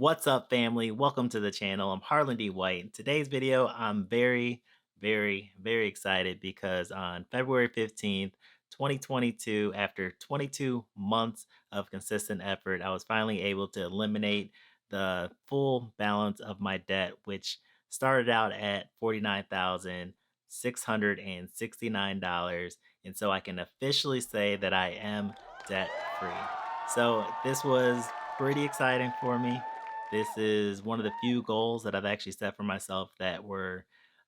What's up, family? Welcome to the channel. I'm Harlan D. White. In today's video, I'm very excited because on February 15th, 2022, after 22 months of consistent effort, I was finally able to eliminate the full balance of my debt, which started out at $49,669. And so I can officially say that I am debt free. So this was pretty exciting for me. This is one of the few goals that I've actually set for myself that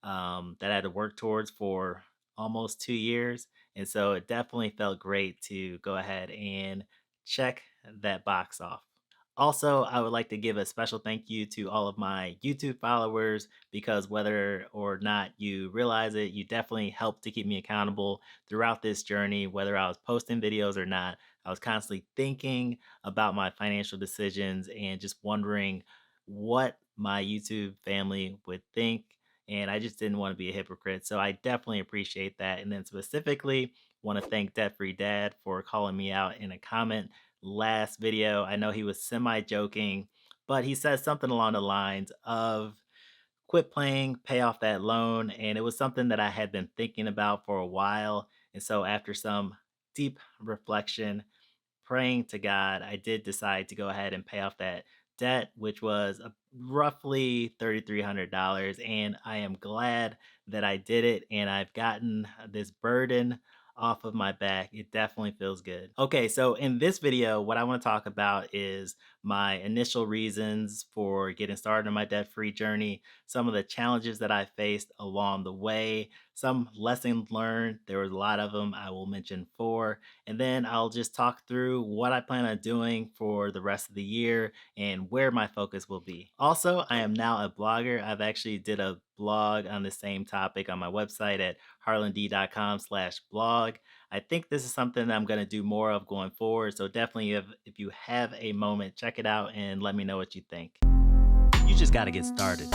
I had to work towards for almost 2 years. And so it definitely felt great to go ahead and check that box off. Also, I would like to give a special thank you to all of my YouTube followers because whether or not you realize it, you definitely helped to keep me accountable throughout this journey, whether I was posting videos or not. I was constantly thinking about my financial decisions and just wondering what my YouTube family would think. And I just didn't want to be a hypocrite. So I definitely appreciate that. And then specifically, want to thank Debt Free Dad for calling me out in a comment last video. I know he was semi joking, but he said something along the lines of quit playing, pay off that loan. And it was something that I had been thinking about for a while. And so after some deep reflection, praying to God, I did decide to go ahead and pay off that debt, which was roughly $3,300. And I am glad that I did it. And I've gotten this burden off of my back. It definitely feels good. Okay, so in this video, what I want to talk about is my initial reasons for getting started on my debt free journey, some of the challenges that I faced along the way, some lessons learned. There was a lot of them. I will mention four, and then I'll just talk through what I plan on doing for the rest of the year and where my focus will be. Also, I am now a blogger. I've actually did a blog on the same topic on my website at harland.com/blog. I think this is something that I'm going to do more of going forward. So definitely if you have a moment, check it out and let me know what you think. You just got to get started.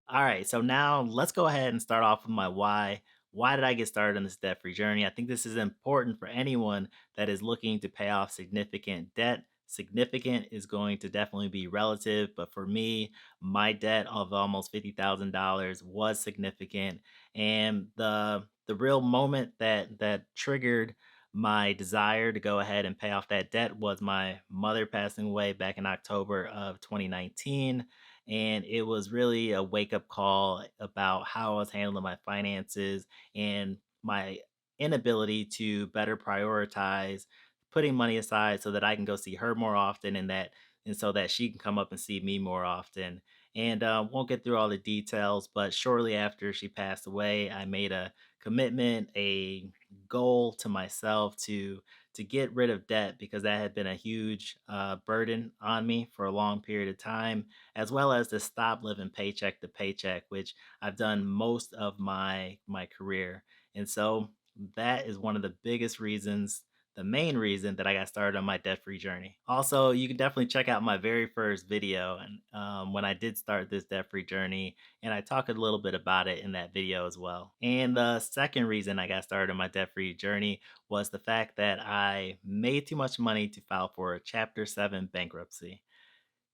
All right, so now let's go ahead and start off with my why. Why did I get started on this debt free journey? I think this is important for anyone that is looking to pay off significant debt. Significant is going to definitely be relative, but for me, my debt of almost $50,000 was significant. And the real moment that triggered my desire to go ahead and pay off that debt was my mother passing away back in October of 2019, and it was really a wake up call about how I was handling my finances and my inability to better prioritize putting money aside so that I can go see her more often and so that she can come up and see me more often. And won't get through all the details, but shortly after she passed away, I made a commitment, a goal to myself to get rid of debt because that had been a huge burden on me for a long period of time, as well as to stop living paycheck to paycheck, which I've done most of my career. And so that is one of the biggest reasons, the main reason that I got started on my debt-free journey. Also, you can definitely check out my very first video and when I did start this debt-free journey, and I talk a little bit about it in that video as well. And the second reason I got started on my debt-free journey was the fact that I made too much money to file for a Chapter 7 bankruptcy.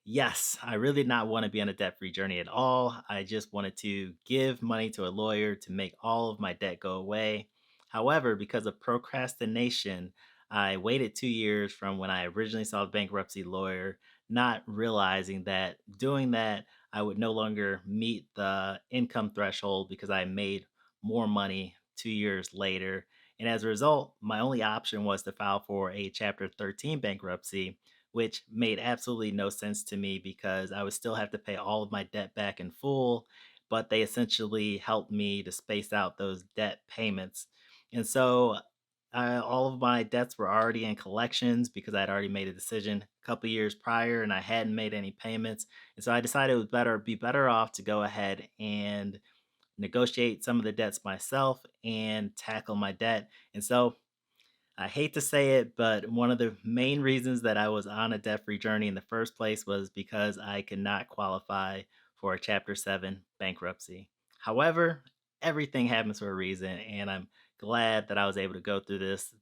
Yes, I really did not want to be on a debt free journey at all. I just wanted to give money to a lawyer to make all of my debt go away. However, because of procrastination, I waited 2 years from when I originally saw the bankruptcy lawyer, not realizing that doing that, I would no longer meet the income threshold because I made more money 2 years later. And as a result, my only option was to file for a Chapter 13 bankruptcy, which made absolutely no sense to me because I would still have to pay all of my debt back in full, but they essentially helped me to space out those debt payments. And so all of my debts were already in collections because I'd already made a decision a couple years prior and I hadn't made any payments. And so I decided it was be better off to go ahead and negotiate some of the debts myself and tackle my debt. And so I hate to say it, but one of the main reasons that I was on a debt free journey in the first place was because I could not qualify for a Chapter 7 bankruptcy. However, everything happens for a reason, and I'm glad that I was able to go through this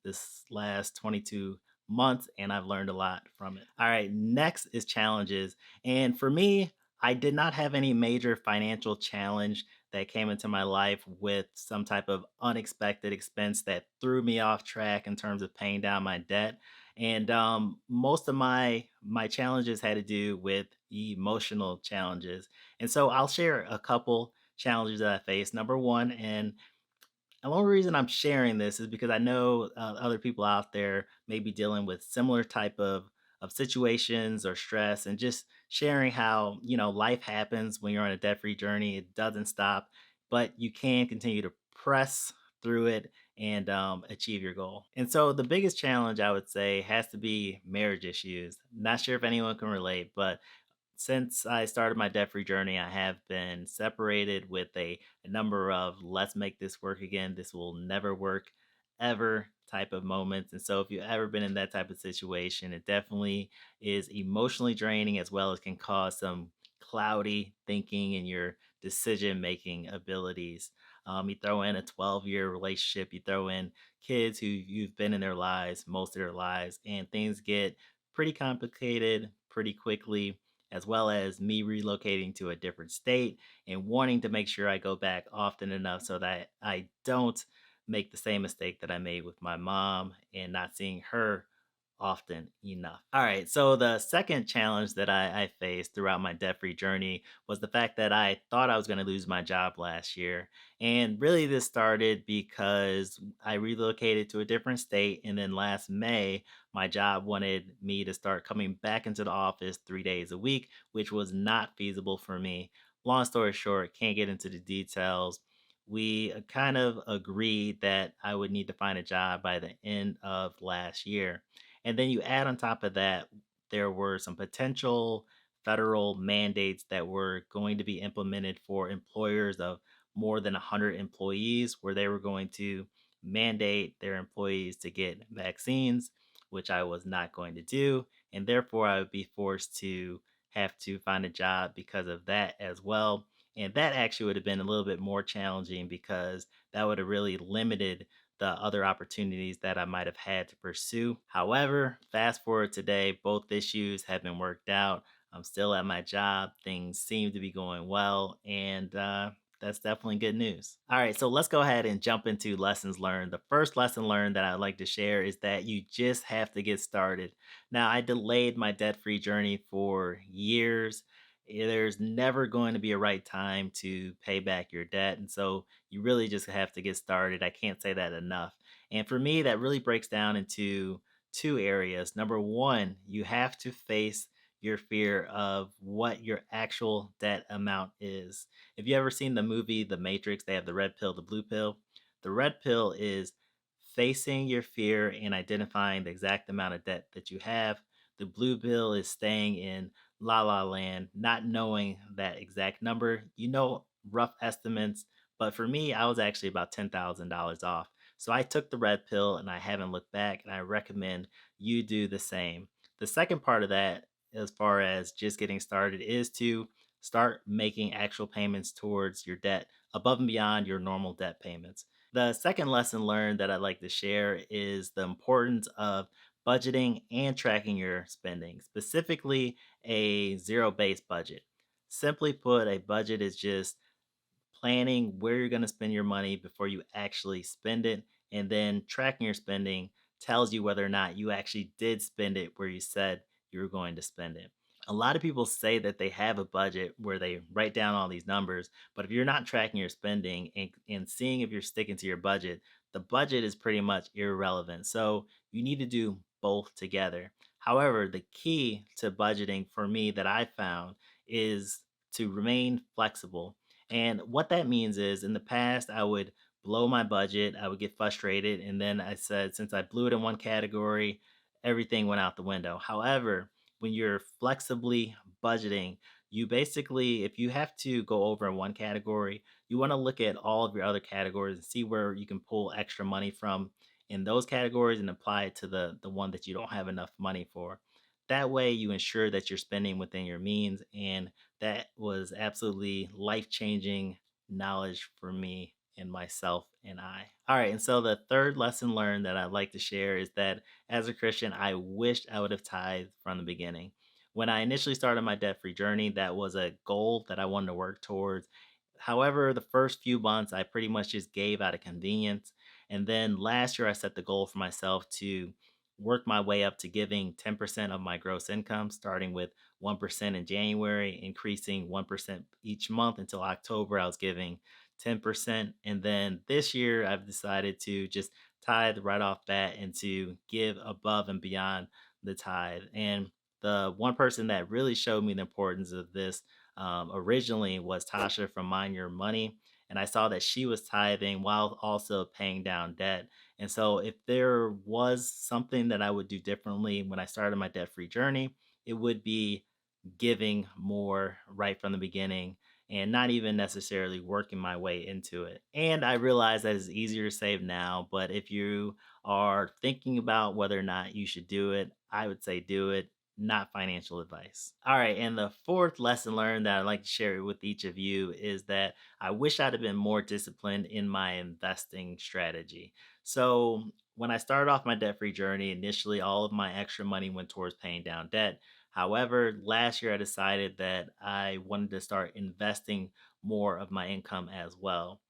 last 22 months, and I've learned a lot from it. All right, next is challenges. And for me, I did not have any major financial challenge that came into my life with some type of unexpected expense that threw me off track in terms of paying down my debt. And most of my challenges had to do with emotional challenges. And so I'll share a couple challenges that I faced. Number one, and the only reason I'm sharing this is because I know other people out there may be dealing with similar type of situations or stress, and just sharing how life happens when you're on a debt free journey. It doesn't stop, but you can continue to press through it and achieve your goal. And so the biggest challenge I would say has to be marriage issues. Not sure if anyone can relate, but since I started my debt free journey, I have been separated with a number of let's make this work again. This will never work ever type of moments. And so, if you've ever been in that type of situation, it definitely is emotionally draining as well as can cause some cloudy thinking in your decision making abilities. You throw in a 12-year relationship, you throw in kids who you've been in their lives most of their lives, and things get pretty complicated pretty quickly, as well as me relocating to a different state and wanting to make sure I go back often enough so that I don't make the same mistake that I made with my mom and not seeing her often enough. All right. So the second challenge that I faced throughout my debt free journey was the fact that I thought I was going to lose my job last year. And really, this started because I relocated to a different state. And then last May, my job wanted me to start coming back into the office 3 days a week, which was not feasible for me. Long story short, can't get into the details. We kind of agreed that I would need to find a job by the end of last year. And then you add on top of that, there were some potential federal mandates that were going to be implemented for employers of more than 100 employees, where they were going to mandate their employees to get vaccines, which I was not going to do. And therefore, I would be forced to have to find a job because of that as well. And that actually would have been a little bit more challenging because that would have really limited the other opportunities that I might have had to pursue. However, fast forward today, both issues have been worked out. I'm still at my job. Things seem to be going well. And that's definitely good news. All right, so let's go ahead and jump into lessons learned. The first lesson learned that I'd like to share is that you just have to get started. Now, I delayed my debt free journey for years. There's never going to be a right time to pay back your debt. And so you really just have to get started. I can't say that enough. And for me, that really breaks down into two areas. Number one, you have to face your fear of what your actual debt amount is. If you ever seen the movie The Matrix, they have the red pill, the blue pill. The red pill is facing your fear and identifying the exact amount of debt that you have. The blue pill is staying in la la land, not knowing that exact number. You know, rough estimates, but for me, I was actually about $10,000 off. So I took the red pill and I haven't looked back, and I recommend you do the same. The second part of that, as far as just getting started, is to start making actual payments towards your debt above and beyond your normal debt payments. The second lesson learned that I'd like to share is the importance of budgeting and tracking your spending, specifically a zero based budget. Simply put, a budget is just planning where you're going to spend your money before you actually spend it, and then tracking your spending tells you whether or not you actually did spend it where you said you were going to spend it. A lot of people say that they have a budget where they write down all these numbers, but if you're not tracking your spending and seeing if you're sticking to your budget, the budget is pretty much irrelevant. So you need to do both together. However, the key to budgeting for me that I found is to remain flexible. And what that means is in the past, I would blow my budget, I would get frustrated. And then I said, since I blew it in one category, everything went out the window. However, when you're flexibly budgeting, you basically, if you have to go over in one category, you want to look at all of your other categories and see where you can pull extra money from in those categories and apply it to the one that you don't have enough money for. That way, you ensure that you're spending within your means. And that was absolutely life changing knowledge for me and myself and I. All right. And so the third lesson learned that I'd like to share is that as a Christian, I wished I would have tithed from the beginning. When I initially started my debt free journey, that was a goal that I wanted to work towards. However, the first few months, I pretty much just gave out of convenience. And then last year, I set the goal for myself to work my way up to giving 10% of my gross income, starting with 1% in January, increasing 1% each month until October. I was giving 10%. And then this year, I've decided to just tithe right off bat and to give above and beyond the tithe. And the one person that really showed me the importance of this originally was Tasha from Mind Your Money. And I saw that she was tithing while also paying down debt. And so, if there was something that I would do differently when I started my debt free journey, it would be giving more right from the beginning and not even necessarily working my way into it. And I realize that it's easier to save now, but if you are thinking about whether or not you should do it, I would say do it, not financial advice. All right. And the fourth lesson learned that I'd like to share with each of you is that I wish I'd have been more disciplined in my investing strategy. So, when I started off my debt free journey, initially all of my extra money went towards paying down debt. However, last year I decided that I wanted to start investing more of my income as well,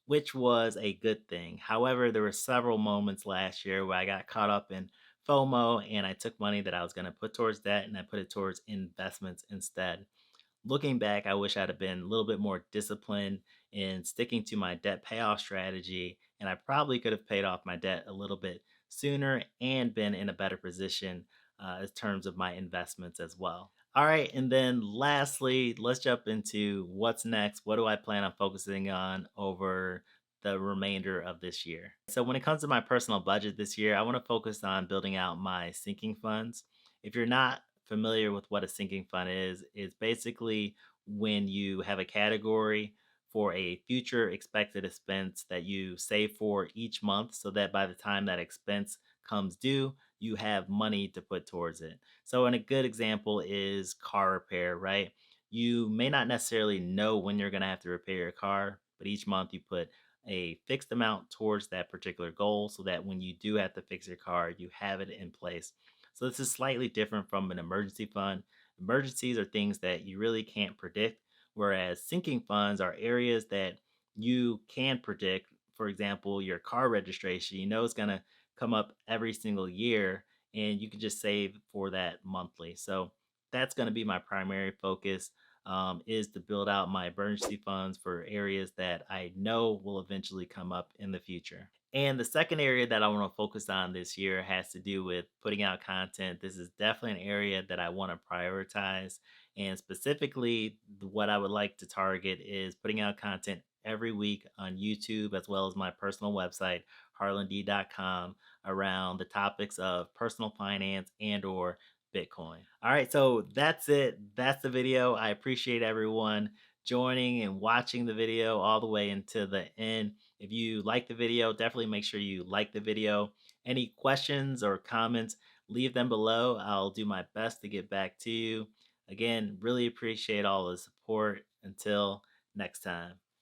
which was a good thing. However, there were several moments last year where I got caught up in FOMO and I took money that I was going to put towards debt and I put it towards investments instead. Looking back, I wish I'd have been a little bit more disciplined in sticking to my debt payoff strategy, and I probably could have paid off my debt a little bit sooner and been in a better position in terms of my investments as well. All right, and then lastly, let's jump into what's next. What do I plan on focusing on over the remainder of this year? So, when it comes to my personal budget this year, I want to focus on building out my sinking funds. If you're not familiar with what a sinking fund is, it's basically when you have a category for a future expected expense that you save for each month so that by the time that expense comes due, you have money to put towards it. So, and a good example is car repair, right? You may not necessarily know when you're going to have to repair your car, but each month you put a fixed amount towards that particular goal so that when you do have to fix your car, you have it in place. So this is slightly different from an emergency fund. Emergencies are things that you really can't predict, whereas sinking funds are areas that you can predict. For example, your car registration, you know it's going to come up every single year, and you can just save for that monthly. So that's going to be my primary focus. Is to build out my emergency funds for areas that I know will eventually come up in the future. And the second area that I want to focus on this year has to do with putting out content. This is definitely an area that I want to prioritize. And specifically, what I would like to target is putting out content every week on YouTube as well as my personal website, harland.com, around the topics of personal finance and or Bitcoin. All right, so that's it. That's the video. I appreciate everyone joining and watching the video all the way into the end. If you like the video, definitely make sure you like the video. Any questions or comments, leave them below. I'll do my best to get back to you. Again, really appreciate all the support. Until next time.